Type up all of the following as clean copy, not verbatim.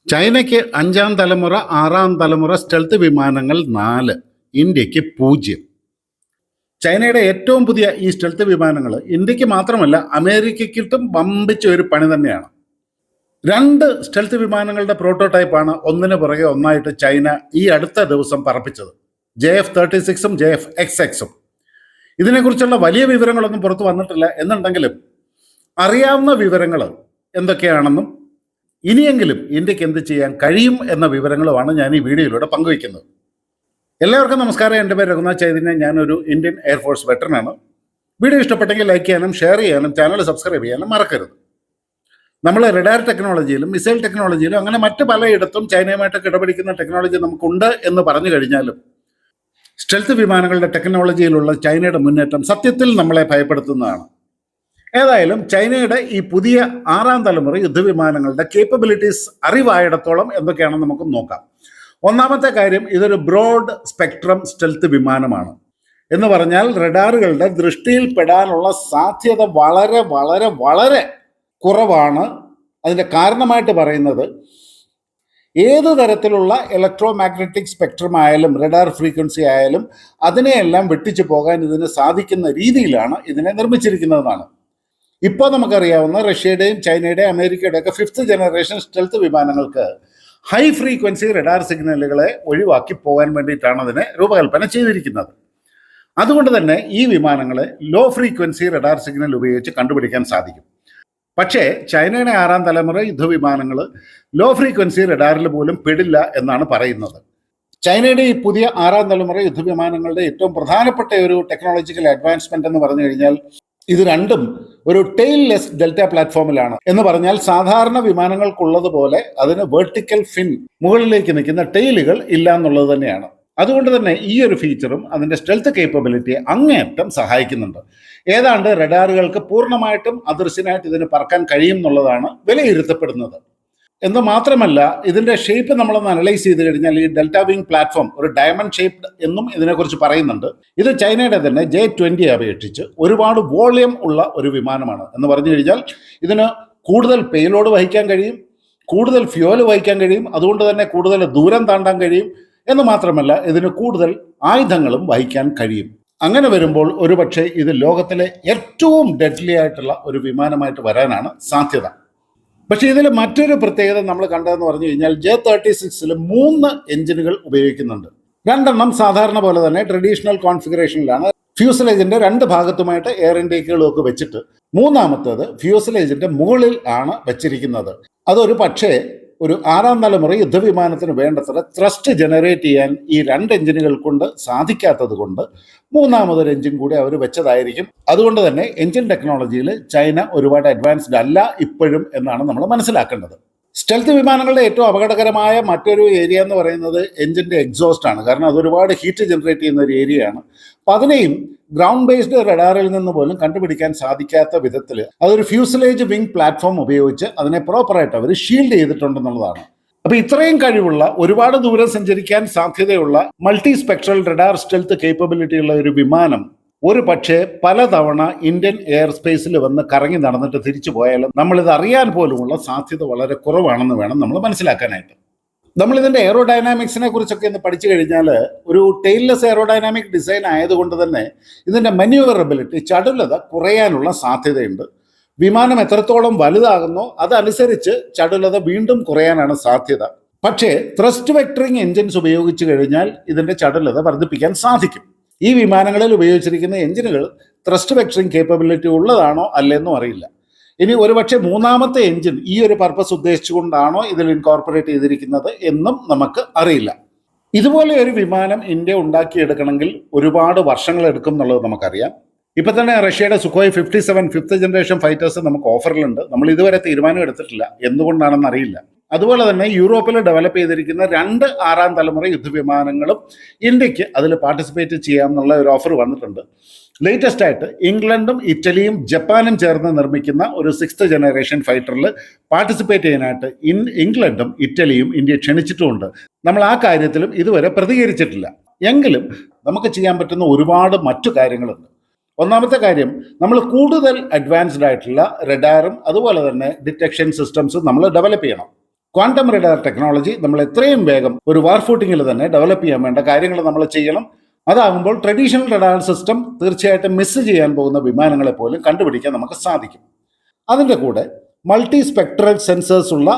ചൈനയ്ക്ക് അഞ്ചാം തലമുറ ആറാം തലമുറ സ്റ്റെൽത്ത് വിമാനങ്ങൾ 4, ഇന്ത്യക്ക് 0. ചൈനയുടെ ഏറ്റവും പുതിയ ഈ സ്റ്റെൽത്ത് വിമാനങ്ങൾ ഇന്ത്യക്ക് മാത്രമല്ല അമേരിക്കയ്ക്കിട്ടും വമ്പിച്ച ഒരു പണി തന്നെയാണ്. 2 സ്റ്റെൽത്ത് വിമാനങ്ങളുടെ പ്രോട്ടോടൈപ്പാണ് ഒന്നിനു പുറകെ ഒന്നായിട്ട് ചൈന ഈ അടുത്ത ദിവസം പറപ്പിച്ചത്. JF-36ഉം JF-XX. ഇതിനെക്കുറിച്ചുള്ള വലിയ വിവരങ്ങളൊന്നും പുറത്തു വന്നിട്ടില്ല എന്നുണ്ടെങ്കിലും അറിയാവുന്ന വിവരങ്ങൾ എന്തൊക്കെയാണെന്നും ഇനിയെങ്കിലും ഇന്ത്യക്ക് എന്ത് ചെയ്യാൻ കഴിയും എന്ന വിവരങ്ങളുമാണ് ഞാൻ ഈ വീഡിയോയിലൂടെ പങ്കുവയ്ക്കുന്നത്. എല്ലാവർക്കും നമസ്കാരം. എൻ്റെ പേര് രഘുനാഥ് ചൈതന്യ. ഞാനൊരു ഇന്ത്യൻ എയർഫോഴ്സ് വെറ്ററനാണ്. വീഡിയോ ഇഷ്ടപ്പെട്ടെങ്കിൽ ലൈക്ക് ചെയ്യാനും ഷെയർ ചെയ്യാനും ചാനൽ സബ്സ്ക്രൈബ് ചെയ്യാനും മറക്കരുത്. നമ്മൾ റഡാർ ടെക്നോളജിയിലും മിസൈൽ ടെക്നോളജിയിലും അങ്ങനെ മറ്റ് പലയിടത്തും ചൈനയുമായിട്ട് കിടപിടിക്കുന്ന ടെക്നോളജി നമുക്കുണ്ട് എന്ന് പറഞ്ഞു കഴിഞ്ഞാലും സ്റ്റെൽത്ത് വിമാനങ്ങളുടെ ടെക്നോളജിയിലുള്ള ചൈനയുടെ മുന്നേറ്റം സത്യത്തിൽ നമ്മളെ ഭയപ്പെടുത്തുന്നതാണ്. ഏതായാലും ചൈനയുടെ ഈ പുതിയ 6ാം തലമുറ യുദ്ധവിമാനങ്ങളുടെ കേപ്പബിലിറ്റീസ് അറിവായിടത്തോളം എന്തൊക്കെയാണെന്ന് നമുക്ക് നോക്കാം. ഒന്നാമത്തെ കാര്യം, ഇതൊരു ബ്രോഡ് സ്പെക്ട്രം സ്റ്റെൽത്ത് വിമാനമാണ്. എന്ന് പറഞ്ഞാൽ റഡാറുകളുടെ ദൃഷ്ടിയിൽപ്പെടാനുള്ള സാധ്യത വളരെ വളരെ വളരെ കുറവാണ്. അതിൻ്റെ കാരണമായിട്ട് പറയുന്നത്, ഏത് തരത്തിലുള്ള ഇലക്ട്രോ മാഗ്നറ്റിക് സ്പെക്ട്രം ആയാലും റഡാർ ഫ്രീക്വൻസി ആയാലും അതിനെയെല്ലാം വെട്ടിച്ചു പോകാൻ ഇതിന് സാധിക്കുന്ന രീതിയിലാണ് ഇതിനെ നിർമ്മിച്ചിരിക്കുന്നതാണ്. ഇപ്പോൾ നമുക്കറിയാവുന്ന റഷ്യയുടെയും ചൈനയുടെയും അമേരിക്കയുടെ ഒക്കെ 5th ജനറേഷൻ സ്റ്റെൽത്ത് വിമാനങ്ങൾക്ക് ഹൈ ഫ്രീക്വൻസി റഡാർ സിഗ്നലുകളെ ഒഴിവാക്കി പോകാൻ വേണ്ടിയിട്ടാണ് അതിനെ രൂപകൽപ്പന ചെയ്തിരിക്കുന്നത്. അതുകൊണ്ട് തന്നെ ഈ വിമാനങ്ങളെ ലോ ഫ്രീക്വൻസി റഡാർ സിഗ്നൽ ഉപയോഗിച്ച് കണ്ടുപിടിക്കാൻ സാധിക്കും. പക്ഷേ ചൈനയുടെ 6ാം തലമുറ യുദ്ധവിമാനങ്ങൾ ലോ ഫ്രീക്വൻസി റഡാറിൽ പോലും പെടില്ല എന്നാണ് പറയുന്നത്. ചൈനയുടെ ഈ പുതിയ 6ാം തലമുറ യുദ്ധവിമാനങ്ങളുടെ ഏറ്റവും പ്രധാനപ്പെട്ട ഒരു ടെക്നോളജിക്കൽ അഡ്വാൻസ്മെന്റ് എന്ന് പറഞ്ഞു കഴിഞ്ഞാൽ ഇത് രണ്ടും ഒരു ടെയിൽലെസ് ഡെൽറ്റ പ്ലാറ്റ്ഫോമിലാണ്. എന്ന് പറഞ്ഞാൽ സാധാരണ വിമാനങ്ങൾക്കുള്ളതുപോലെ അതിന് വെർട്ടിക്കൽ ഫിൻ, മുകളിലേക്ക് നിൽക്കുന്ന ടെയിലുകൾ ഇല്ല എന്നുള്ളത് തന്നെയാണ്. അതുകൊണ്ട് തന്നെ ഈ ഒരു ഫീച്ചറും അതിൻ്റെ സ്റ്റെൽത്ത് കേപ്പബിലിറ്റിയെ അങ്ങേയറ്റം സഹായിക്കുന്നുണ്ട്. ഏതാണ്ട് റഡാറുകൾക്ക് പൂർണ്ണമായിട്ടും അദൃശ്യനായിട്ട് ഇതിന് പറക്കാൻ കഴിയും എന്നുള്ളതാണ് വിലയിരുത്തപ്പെടുന്നത്. എന്ന് മാത്രമല്ല, ഇതിൻ്റെ ഷേപ്പ് നമ്മളൊന്ന് അനലൈസ് ചെയ്ത് കഴിഞ്ഞാൽ ഈ ഡെൽറ്റ വിങ് പ്ലാറ്റ്ഫോം ഒരു ഡയമണ്ട് ഷേപ്ഡ് എന്നും ഇതിനെക്കുറിച്ച് പറയുന്നുണ്ട്. ഇത് ചൈനയുടെ തന്നെ J-20 അപേക്ഷിച്ച് ഒരുപാട് വോളിയം ഉള്ള ഒരു വിമാനമാണ്. എന്ന് പറഞ്ഞു കഴിഞ്ഞാൽ ഇതിന് കൂടുതൽ പേലോഡ് വഹിക്കാൻ കഴിയും, കൂടുതൽ ഫ്യൂവൽ വഹിക്കാൻ കഴിയും, അതുകൊണ്ട് തന്നെ കൂടുതൽ ദൂരം താണ്ടാൻ കഴിയും. എന്ന് മാത്രമല്ല, ഇതിന് കൂടുതൽ ആയുധങ്ങളും വഹിക്കാൻ കഴിയും. അങ്ങനെ വരുമ്പോൾ ഒരുപക്ഷെ ഇത് ലോകത്തിലെ ഏറ്റവും ഡെഡ്ലി ആയിട്ടുള്ള ഒരു വിമാനമായിട്ട് വരാനാണ് സാധ്യത. പക്ഷേ ഇതിൽ മറ്റൊരു പ്രത്യേകത നമ്മൾ കണ്ടതെന്ന് പറഞ്ഞു കഴിഞ്ഞാൽ J-36 3 എഞ്ചിനുകൾ ഉപയോഗിക്കുന്നുണ്ട്. 2 സാധാരണ പോലെ തന്നെ ട്രഡീഷണൽ കോൺഫിഗറേഷനിലാണ്. ഫ്യൂസലേജിന്റെ 2 ഭാഗത്തുമായിട്ട് എയർ ഇൻടേക്കുകളും ഒക്കെ വെച്ചിട്ട് 3ാമത്തേത് ഫ്യൂസലേജിന്റെ മുകളിൽ ആണ് വെച്ചിരിക്കുന്നത്. അതൊരു പക്ഷേ ഒരു 6ാം തലമുറ യുദ്ധവിമാനത്തിന് വേണ്ടത്ര ത്രസ്റ്റ് ജനറേറ്റ് ചെയ്യാൻ ഈ 2 എഞ്ചിനുകൾ കൊണ്ട് സാധിക്കാത്തത് കൊണ്ട് 3ാമതൊരു എഞ്ചിൻ കൂടി അവർ വെച്ചതായിരിക്കും. അതുകൊണ്ട് തന്നെ എഞ്ചിൻ ടെക്നോളജിയിൽ ചൈന ഒരുപാട് അഡ്വാൻസ്ഡ് അല്ല ഇപ്പോഴും എന്നാണ് നമ്മൾ മനസ്സിലാക്കേണ്ടത്. സ്റ്റെൽത്ത് വിമാനങ്ങളുടെ ഏറ്റവും അപകടകരമായ മറ്റൊരു ഏരിയ എന്ന് പറയുന്നത് എഞ്ചിൻ്റെ എക്സോസ്റ്റ് ആണ്. കാരണം അതൊരുപാട് ഹീറ്റ് ജനറേറ്റ് ചെയ്യുന്ന ഒരു ഏരിയയാണ്. അപ്പം അതിനെയും ഗ്രൗണ്ട് ബേസ്ഡ് റഡാറിൽ നിന്ന് പോലും കണ്ടുപിടിക്കാൻ സാധിക്കാത്ത വിധത്തിൽ അതൊരു ഫ്യൂസലേജ് വിങ് പ്ലാറ്റ്ഫോം ഉപയോഗിച്ച് അതിനെ പ്രോപ്പറായിട്ട് അവർ ഷീൽഡ് ചെയ്തിട്ടുണ്ടെന്നുള്ളതാണ്. അപ്പോൾ ഇത്രയും കഴിവുള്ള, ഒരുപാട് ദൂരം സഞ്ചരിക്കാൻ സാധ്യതയുള്ള multi spectral radar stealth capability ഉള്ള ഒരു വിമാനം ഒരു പക്ഷേ പലതവണ ഇന്ത്യൻ എയർ സ്പേസിൽ വന്ന് കറങ്ങി നടന്നിട്ട് തിരിച്ചു പോയാലും നമ്മളിത് അറിയാൻ പോലുമുള്ള സാധ്യത വളരെ കുറവാണെന്ന് വേണം നമ്മൾ മനസ്സിലാക്കാനായിട്ട്. നമ്മളിതിൻ്റെ എയറോഡൈനാമിക്സിനെ കുറിച്ചൊക്കെ ഒന്ന് പഠിച്ചു കഴിഞ്ഞാൽ ഒരു ടെയിൽലെസ് എയറോഡൈനാമിക് ഡിസൈൻ ആയതുകൊണ്ട് തന്നെ ഇതിൻ്റെ മന്യൂവറബിലിറ്റി, ചടുലത കുറയാനുള്ള സാധ്യതയുണ്ട്. വിമാനം എത്രത്തോളം വലുതാകുന്നോ അതനുസരിച്ച് ചടുലത വീണ്ടും കുറയാനാണ് സാധ്യത. പക്ഷേ ത്രസ്റ്റ് വെക്ടറിങ് എഞ്ചിൻസ് ഉപയോഗിച്ച് കഴിഞ്ഞാൽ ഇതിൻ്റെ ചടുലത വർദ്ധിപ്പിക്കാൻ സാധിക്കും. ഈ വിമാനങ്ങളിൽ ഉപയോഗിച്ചിരിക്കുന്ന എഞ്ചിനുകൾ ത്രസ്റ്റ് വെക്ടറിങ് കേപ്പബിലിറ്റി ഉള്ളതാണോ അല്ലെന്നും അറിയില്ല. ഇനി ഒരുപക്ഷെ 3ാമത്തെ എഞ്ചിൻ ഈ ഒരു പർപ്പസ് ഉദ്ദേശിച്ചുകൊണ്ടാണോ ഇതിൽ ഇൻകോർപ്പറേറ്റ് ചെയ്തിരിക്കുന്നത് എന്നും നമുക്ക് അറിയില്ല. ഇതുപോലെ ഒരു വിമാനം ഇന്ത്യ ഉണ്ടാക്കിയെടുക്കണമെങ്കിൽ ഒരുപാട് വർഷങ്ങൾ എടുക്കും എന്നുള്ളത് നമുക്കറിയാം. ഇപ്പം തന്നെ റഷ്യയുടെ സുഖോയ് 57 5th ജനറേഷൻ ഫൈറ്റേഴ്സ് നമുക്ക് ഓഫറിലുണ്ട്. നമ്മൾ ഇതുവരെ തീരുമാനം എടുത്തിട്ടില്ല, എന്തുകൊണ്ടാണെന്ന് അറിയില്ല. അതുപോലെ തന്നെ യൂറോപ്പിൽ ഡെവലപ്പ് ചെയ്തിരിക്കുന്ന 2 6ാം തലമുറ യുദ്ധവിമാനങ്ങളും ഇന്ത്യക്ക് അതിൽ പാർട്ടിസിപ്പേറ്റ് ചെയ്യാമെന്നുള്ള ഒരു ഓഫർ വന്നിട്ടുണ്ട്. ലേറ്റസ്റ്റ് ആയിട്ട് ഇംഗ്ലണ്ടും ഇറ്റലിയും ജപ്പാനും ചേർന്ന് നിർമ്മിക്കുന്ന ഒരു 6th ജനറേഷൻ ഫൈറ്ററിൽ പാർട്ടിസിപ്പേറ്റ് ചെയ്യാനായിട്ട് ഇംഗ്ലണ്ടും ഇറ്റലിയും ഇന്ത്യ ക്ഷണിച്ചിട്ടുമുണ്ട്. നമ്മൾ ആ കാര്യത്തിലും ഇതുവരെ പ്രതികരിച്ചിട്ടില്ല. എങ്കിലും നമുക്ക് ചെയ്യാൻ പറ്റുന്ന ഒരുപാട് മറ്റു കാര്യങ്ങളുണ്ട്. ഒന്നാമത്തെ കാര്യം, നമ്മൾ കൂടുതൽ അഡ്വാൻസ്ഡ് ആയിട്ടുള്ള റഡാറും അതുപോലെ തന്നെ ഡിറ്റക്ഷൻ സിസ്റ്റംസും നമ്മൾ ഡെവലപ്പ് ചെയ്യണം. ക്വാണ്ടം റഡാർ ടെക്നോളജി നമ്മൾ എത്രയും വേഗം ഒരു വാർ ഫൂട്ടിങ്ങിൽ തന്നെ ഡെവലപ്പ് ചെയ്യാൻ വേണ്ട കാര്യങ്ങൾ നമ്മൾ ചെയ്യണം. അതാകുമ്പോൾ ട്രഡീഷണൽ റഡാർ സിസ്റ്റം തീർച്ചയായിട്ടും മിസ് ചെയ്യാൻ പോകുന്ന വിമാനങ്ങളെ പോലും കണ്ടുപിടിക്കാൻ നമുക്ക് സാധിക്കും. അതിൻ്റെ കൂടെ മൾട്ടി സ്പെക്ട്രൽ സെൻസേഴ്സ് ഉള്ള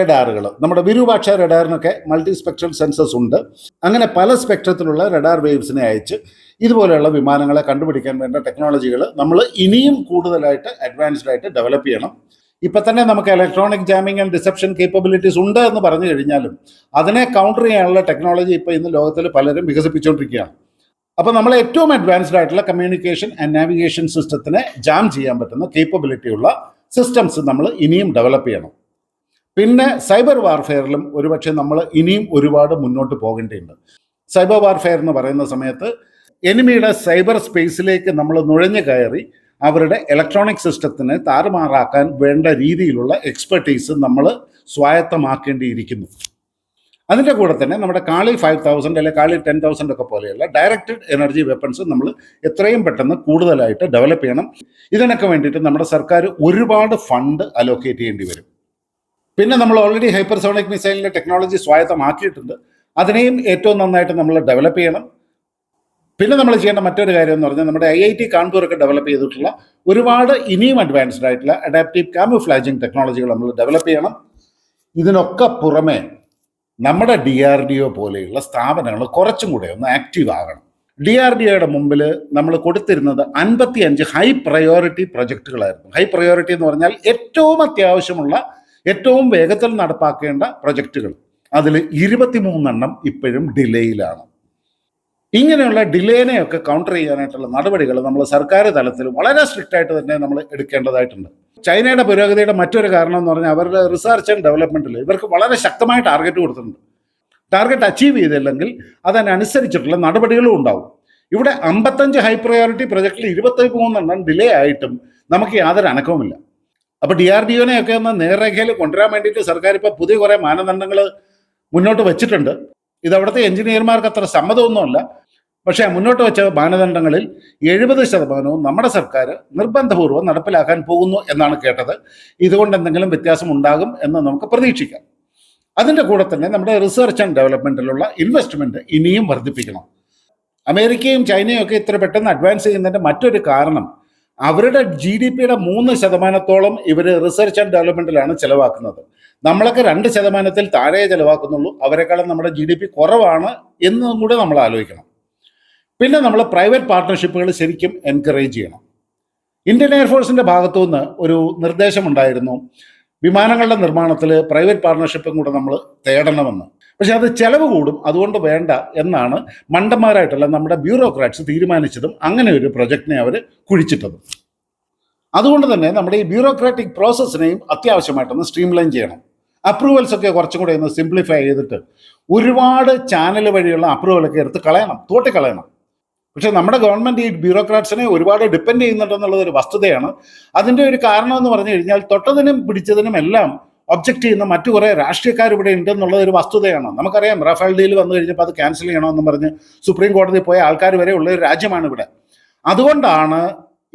റഡാറുകൾ, നമ്മുടെ വിരൂപാക്ഷ റഡാറിനൊക്കെ മൾട്ടി സ്പെക്ട്രൽ സെൻസേഴ്സ് ഉണ്ട്. അങ്ങനെ പല സ്പെക്ട്രത്തിലുള്ള റഡാർ വേവ്സിനെ അയച്ച് ഇതുപോലെയുള്ള വിമാനങ്ങളെ കണ്ടുപിടിക്കാൻ വേണ്ട ടെക്നോളജികൾ നമ്മൾ ഇനിയും കൂടുതലായിട്ട് അഡ്വാൻസ്ഡ് ആയിട്ട് ഡെവലപ്പ് ചെയ്യണം. ഇപ്പം തന്നെ നമുക്ക് electronic jamming and deception capabilities ഉണ്ട് എന്ന് പറഞ്ഞു കഴിഞ്ഞാലും അതിനെ കൗണ്ടർ ചെയ്യാനുള്ള ടെക്നോളജി ഇപ്പോൾ ഇന്ന് ലോകത്തിൽ പലരും വികസിപ്പിച്ചുകൊണ്ടിരിക്കുകയാണ്. അപ്പോൾ നമ്മൾ ഏറ്റവും അഡ്വാൻസ്ഡ് ആയിട്ടുള്ള കമ്മ്യൂണിക്കേഷൻ ആൻഡ് നാവിഗേഷൻ സിസ്റ്റത്തിനെ ജാം ചെയ്യാൻ പറ്റുന്ന കേപ്പബിലിറ്റി ഉള്ള സിസ്റ്റംസ് നമ്മൾ ഇനിയും ഡെവലപ്പ് ചെയ്യണം. പിന്നെ സൈബർ വാർഫെയറിലും ഒരുപക്ഷെ നമ്മൾ ഇനിയും ഒരുപാട് മുന്നോട്ട് പോകേണ്ടതുണ്ട്. സൈബർ വാർഫെയർ എന്ന് പറയുന്ന സമയത്ത് എനിമിയുടെ സൈബർ സ്പേസിലേക്ക് നമ്മൾ നുഴഞ്ഞു കയറി അവരുടെ ഇലക്ട്രോണിക് സിസ്റ്റത്തിനെ താറുമാറാക്കാൻ വേണ്ട രീതിയിലുള്ള എക്സ്പെർട്ടീസ് നമ്മൾ സ്വായത്തമാക്കേണ്ടിയിരിക്കുന്നു. അതിൻ്റെ കൂടെ തന്നെ നമ്മുടെ കാളി 5000 അല്ലെങ്കിൽ കാളി 10,000 ഒക്കെ പോലെയുള്ള ഡയറക്റ്റഡ് എനർജി വെപ്പൺസ് നമ്മൾ എത്രയും പെട്ടെന്ന് കൂടുതലായിട്ട് ഡെവലപ്പ് ചെയ്യണം. ഇതിനൊക്കെ വേണ്ടിയിട്ട് നമ്മുടെ സർക്കാർ ഒരുപാട് ഫണ്ട് അലോക്കേറ്റ് ചെയ്യേണ്ടി വരും. പിന്നെ നമ്മൾ ഓൾറെഡി ഹൈപ്പർസോണിക് മിസൈലിൻ്റെ ടെക്നോളജി സ്വായത്തമാക്കിയിട്ടുണ്ട്. അതിനെയും ഏറ്റവും നന്നായിട്ട് നമ്മൾ ഡെവലപ്പ് ചെയ്യണം. പിന്നെ നമ്മൾ ചെയ്യേണ്ട മറ്റൊരു കാര്യം എന്ന് പറഞ്ഞാൽ നമ്മുടെ IIT കാൺപൂരൊക്കെ ഡെവലപ്പ് ചെയ്തിട്ടുള്ള ഒരുപാട് ഇനിയും അഡ്വാൻസ്ഡ് ആയിട്ടുള്ള അഡാപ്റ്റീവ് കാമുഫ്ലാജിങ് ടെക്നോളജികൾ നമ്മൾ ഡെവലപ്പ് ചെയ്യണം. ഇതിനൊക്കെ പുറമെ നമ്മുടെ DRDO പോലെയുള്ള സ്ഥാപനങ്ങൾ കുറച്ചും കൂടെ ഒന്ന് ആക്റ്റീവ് ആകണം. DRDOയുടെ മുമ്പിൽ നമ്മൾ കൊടുത്തിരുന്നത് 55 ഹൈ പ്രയോറിറ്റി പ്രൊജക്റ്റുകളായിരുന്നു. ഹൈ പ്രയോറിറ്റി എന്ന് പറഞ്ഞാൽ ഏറ്റവും അത്യാവശ്യമുള്ള ഏറ്റവും വേഗത്തിൽ നടപ്പാക്കേണ്ട പ്രൊജക്റ്റുകൾ. അതിൽ 23 ഇപ്പോഴും ഡിലേയിലാണ്. ഇങ്ങനെയുള്ള ഡിലേനെയൊക്കെ കൗണ്ടർ ചെയ്യാനായിട്ടുള്ള നടപടികൾ നമ്മൾ സർക്കാർ തലത്തിൽ വളരെ സ്ട്രിക്റ്റ് ആയിട്ട് തന്നെ നമ്മൾ എടുക്കേണ്ടതായിട്ടുണ്ട്. ചൈനയുടെ പുരോഗതിയുടെ മറ്റൊരു കാരണം എന്ന് പറഞ്ഞാൽ അവരുടെ റിസർച്ച് ആൻഡ് ഡെവലപ്മെന്റിൽ ഇവർക്ക് വളരെ ശക്തമായ ടാർഗറ്റ് കൊടുത്തിട്ടുണ്ട്. ടാർഗറ്റ് അച്ചീവ് ചെയ്തില്ലെങ്കിൽ അതിനനുസരിച്ചിട്ടുള്ള നടപടികളും ഉണ്ടാവും. ഇവിടെ 55 ഹൈ പ്രയോറിറ്റി പ്രൊജക്റ്റിൽ 23 ഡിലേ ആയിട്ടും നമുക്ക് യാതൊരു അനക്കവുമില്ല. അപ്പോൾ DRDOനെയൊക്കെ ഒന്ന് നേർരേഖയിൽ കൊണ്ടുവരാൻ വേണ്ടിയിട്ട് സർക്കാർ ഇപ്പോൾ പുതിയ കുറേ മാനദണ്ഡങ്ങൾ മുന്നോട്ട് വെച്ചിട്ടുണ്ട്. ഇത് അവിടുത്തെ എഞ്ചിനീയർമാർക്ക് അത്ര സമ്മതമൊന്നുമല്ല. പക്ഷേ മുന്നോട്ട് വെച്ച മാനദണ്ഡങ്ങളിൽ 70% നമ്മുടെ സർക്കാർ നിർബന്ധപൂർവ്വം നടപ്പിലാക്കാൻ പോകുന്നു എന്നാണ് കേട്ടത്. ഇതുകൊണ്ട് എന്തെങ്കിലും വ്യത്യാസം ഉണ്ടാകും എന്ന് നമുക്ക് പ്രതീക്ഷിക്കാം. അതിൻ്റെ കൂടെ തന്നെ നമ്മുടെ റിസർച്ച് ആൻഡ് ഡെവലപ്മെൻറ്റിലുള്ള ഇൻവെസ്റ്റ്മെൻറ്റ് ഇനിയും വർദ്ധിപ്പിക്കണം. അമേരിക്കയും ചൈനയും ഒക്കെ ഇത്ര പെട്ടെന്ന് അഡ്വാൻസ് ചെയ്യുന്നതിൻ്റെ മറ്റൊരു കാരണം അവരുടെ GDPയുടെ 3% ഇവർ റിസർച്ച് ആൻഡ് ഡെവലപ്മെൻറ്റിലാണ് ചിലവാക്കുന്നത്. നമ്മളൊക്കെ 2% താഴെ ചിലവാക്കുന്നുള്ളൂ. അവരെക്കാളും നമ്മുടെ GDP കുറവാണ് എന്നും കൂടെ നമ്മൾ ആലോചിക്കണം. പിന്നെ നമ്മൾ പ്രൈവറ്റ് പാർട്ട്ണർഷിപ്പുകൾ ശരിക്കും എൻകറേജ് ചെയ്യണം. ഇന്ത്യൻ എയർഫോഴ്സിൻ്റെ ഭാഗത്തുനിന്ന് ഒരു നിർദ്ദേശമുണ്ടായിരുന്നു, വിമാനങ്ങളുടെ നിർമ്മാണത്തിൽ പ്രൈവറ്റ് പാർട്ട്ണർഷിപ്പും കൂടെ നമ്മൾ തേടണമെന്ന്. പക്ഷെ അത് ചെലവ് കൂടും, അതുകൊണ്ട് വേണ്ട എന്നാണ് മണ്ടന്മാരായിട്ടുള്ള നമ്മുടെ ബ്യൂറോക്രാറ്റ്സ് തീരുമാനിച്ചതും അങ്ങനെ ഒരു പ്രൊജക്റ്റിനെ അവർ കുഴിച്ചിട്ടതും. അതുകൊണ്ട് തന്നെ നമ്മുടെ ഈ ബ്യൂറോക്രാറ്റിക് പ്രോസസ്സിനെയും അത്യാവശ്യമായിട്ടൊന്ന് സ്ട്രീംലൈൻ ചെയ്യണം. അപ്രൂവൽസ് ഒക്കെ കുറച്ചും കൂടെ ഒന്ന് സിംപ്ലിഫൈ ചെയ്തിട്ട് ഒരുപാട് ചാനൽ വഴിയുള്ള അപ്രൂവലൊക്കെ എടുത്ത് കളയണം, തോട്ടിക്കളയണം. പക്ഷെ നമ്മുടെ ഗവൺമെൻറ് ഈ ബ്യൂറോക്രാറ്റ്സിനെ ഒരുപാട് ഡിപ്പെൻഡ് ചെയ്യുന്നുണ്ടെന്നുള്ളത് ഒരു വസ്തുതയാണ്. അതിൻ്റെ ഒരു കാരണം എന്ന് പറഞ്ഞു കഴിഞ്ഞാൽ തൊട്ടതിനും പിടിച്ചതിനും എല്ലാം ഒബ്ജക്റ്റ് ചെയ്യുന്ന മറ്റു കുറേ രാഷ്ട്രീയക്കാർ ഇവിടെ ഉണ്ടെന്നുള്ളത് ഒരു വസ്തുതയാണ്. നമുക്കറിയാം, റഫാൽ ഡീൽ വന്നു കഴിഞ്ഞപ്പോൾ അത് ക്യാൻസൽ ചെയ്യണമെന്ന് പറഞ്ഞ് സുപ്രീം കോടതി പോയ ആൾക്കാർ വരെ ഉള്ള ഒരു രാജ്യമാണ് ഇവിടെ. അതുകൊണ്ടാണ്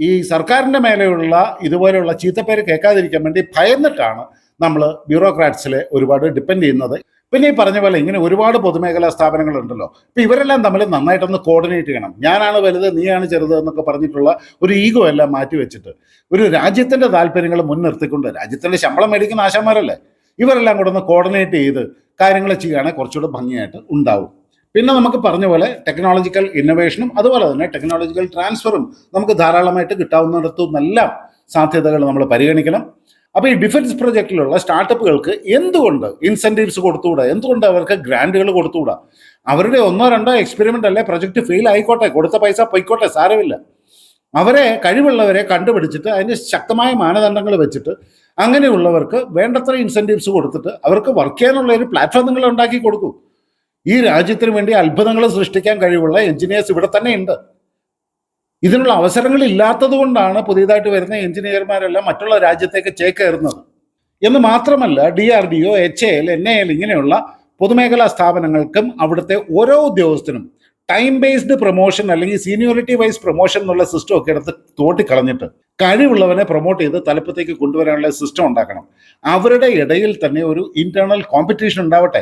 ഈ സർക്കാരിൻ്റെ മേലെയുള്ള ഇതുപോലെയുള്ള ചീത്തപ്പേര് കേൾക്കാതിരിക്കാൻ വേണ്ടി ഭയന്നിട്ടാണ് നമ്മൾ ബ്യൂറോക്രാറ്റ്സിലെ ഒരുപാട് ഡിപ്പെൻഡ് ചെയ്യുന്നത്. പിന്നെ ഈ പറഞ്ഞ പോലെ ഇങ്ങനെ ഒരുപാട് പൊതുമേഖലാ സ്ഥാപനങ്ങളുണ്ടല്ലോ. ഇപ്പം ഇവരെല്ലാം തമ്മിൽ നന്നായിട്ടൊന്ന് കോർഡിനേറ്റ് ചെയ്യണം. ഞാനാണ് വലുത്, നീയാണ് ചെറുത് എന്നൊക്കെ പറഞ്ഞിട്ടുള്ള ഒരു ഈഗോ എല്ലാം മാറ്റി വെച്ചിട്ട് ഒരു രാജ്യത്തിൻ്റെ താല്പര്യങ്ങൾ മുൻനിർത്തിക്കൊണ്ട്, രാജ്യത്തിൻ്റെ ശമ്പളം മേടിക്കുന്ന ആശാന്മാരല്ലേ, ഇവരെല്ലാം കൂടെ ഒന്ന് കോർഡിനേറ്റ് ചെയ്ത് കാര്യങ്ങൾ ചെയ്യുകയാണെങ്കിൽ കുറച്ചുകൂടെ ഭംഗിയായിട്ട് ഉണ്ടാവും. പിന്നെ നമുക്ക് പറഞ്ഞ പോലെ ടെക്നോളജിക്കൽ ഇന്നൊവേഷനും അതുപോലെ തന്നെ ടെക്നോളജിക്കൽ ട്രാൻസ്ഫറും നമുക്ക് ധാരാളമായിട്ട് കിട്ടാവുന്നിടത്തുനിന്നെല്ലാം സാധ്യതകൾ നമ്മൾ പരിഗണിക്കണം. അപ്പോൾ ഈ ഡിഫൻസ് പ്രൊജക്റ്റിലുള്ള സ്റ്റാർട്ടപ്പുകൾക്ക് എന്തുകൊണ്ട് ഇൻസെൻറ്റീവ്സ് കൊടുത്തുകൂടാ? എന്തുകൊണ്ട് അവർക്ക് ഗ്രാൻറ്റുകൾ കൊടുത്തുകൂടാ? അവരുടെ 1-2 എക്സ്പെരിമെൻ്റ് അല്ലേ, പ്രൊജക്റ്റ് ഫെയിൽ ആയിക്കോട്ടെ, കൊടുത്ത പൈസ പൊയ്ക്കോട്ടെ, സാരമില്ല. അവരെ കഴിവുള്ളവരെ കണ്ടുപിടിച്ചിട്ട് അതിന് ശക്തമായ മാനദണ്ഡങ്ങൾ വെച്ചിട്ട് അങ്ങനെയുള്ളവർക്ക് വേണ്ടത്ര ഇൻസെൻറ്റീവ്സ് കൊടുത്തിട്ട് അവർക്ക് വർക്ക് ചെയ്യാനുള്ള ഒരു പ്ലാറ്റ്ഫോം നിങ്ങൾ ഉണ്ടാക്കി കൊടുക്കൂ. ഈ രാജ്യത്തിന് വേണ്ടി അത്ഭുതങ്ങൾ സൃഷ്ടിക്കാൻ കഴിവുള്ള എഞ്ചിനീയേഴ്സ് ഇവിടെ തന്നെ ഉണ്ട്. ഇതിനുള്ള അവസരങ്ങൾ ഇല്ലാത്തത് കൊണ്ടാണ് പുതിയതായിട്ട് വരുന്ന എഞ്ചിനീയർമാരെല്ലാം മറ്റുള്ള രാജ്യത്തേക്ക് ചേക്കേറുന്നത്. എന്ന് മാത്രമല്ല, DRDO, HAL, NAL ഇങ്ങനെയുള്ള പൊതുമേഖലാ സ്ഥാപനങ്ങൾക്കും അവിടുത്തെ ഓരോ ഉദ്യോഗസ്ഥനും ടൈം ബേസ്ഡ് പ്രൊമോഷൻ അല്ലെങ്കിൽ സീനിയോറിറ്റി വൈസ് പ്രൊമോഷൻ എന്നുള്ള സിസ്റ്റം ഒക്കെ എടുത്ത് തോട്ടിക്കളഞ്ഞിട്ട് കഴിവുള്ളവനെ പ്രൊമോട്ട് ചെയ്ത് തലപ്പത്തേക്ക് കൊണ്ടുവരാനുള്ള സിസ്റ്റം ഉണ്ടാക്കണം. അവരുടെ ഇടയിൽ തന്നെ ഒരു ഇന്റേണൽ കോമ്പറ്റീഷൻ ഉണ്ടാവട്ടെ.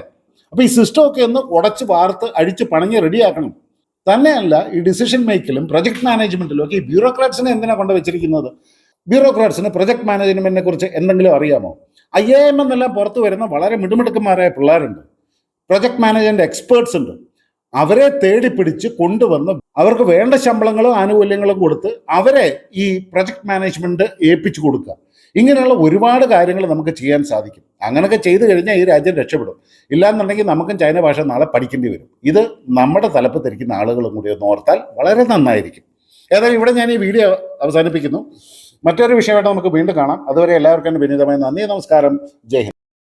അപ്പോൾ ഈ സിസ്റ്റം ഒക്കെ ഒന്ന് ഉടച്ച് വാർത്ത് അഴിച്ച് പണഞ്ഞ് റെഡിയാക്കണം. തന്നെയല്ല, ഈ ഡിസിഷൻ മേക്കിലും പ്രൊജക്ട് മാനേജ്മെന്റിലും ഒക്കെ ഈ ബ്യൂറോക്രാറ്റ്സിനെ എന്തിനാണ് കൊണ്ടുവച്ചിരിക്കുന്നത്? ബ്യൂറോക്രാറ്റ്സിന് പ്രൊജക്ട് മാനേജ്മെന്റിനെ കുറിച്ച് എന്തെങ്കിലും അറിയാമോ? IIM എന്നെല്ലാം പുറത്തു വരുന്ന വളരെ മിടുമിടുക്കന്മാരായ പിള്ളേരുണ്ട്, പ്രൊജക്ട് മാനേജ്മെന്റ് എക്സ്പേർട്സ് ഉണ്ട്. അവരെ തേടി പിടിച്ച് കൊണ്ടുവന്ന് അവർക്ക് വേണ്ട ശമ്പളങ്ങളും ആനുകൂല്യങ്ങളും കൊടുത്ത് അവരെ ഈ പ്രൊജക്ട് മാനേജ്മെന്റ് ഏൽപ്പിച്ചു കൊടുക്കുക. ഇങ്ങനെയുള്ള ഒരുപാട് കാര്യങ്ങൾ നമുക്ക് ചെയ്യാൻ സാധിക്കും. അങ്ങനെയൊക്കെ ചെയ്തു കഴിഞ്ഞാൽ ഈ രാജ്യം രക്ഷപ്പെടും. ഇല്ലാന്നുണ്ടെങ്കിൽ നമുക്കും ചൈന ഭാഷ നാളെ പഠിക്കേണ്ടി വരും. ഇത് നമ്മുടെ തലപ്പത്തിരിക്കുന്ന ആളുകളും കൂടി ഒന്ന് ഓർത്താൽ വളരെ നന്നായിരിക്കും. ഏതായാലും ഇവിടെ ഞാൻ ഈ വീഡിയോ അവസാനിപ്പിക്കുന്നു. മറ്റൊരു വിഷയമായിട്ട് നമുക്ക് വീണ്ടും കാണാം. അതുവരെ എല്ലാവർക്കും വിനീതമായ നന്ദി, നമസ്കാരം, ജയ് ഹിന്ദ്.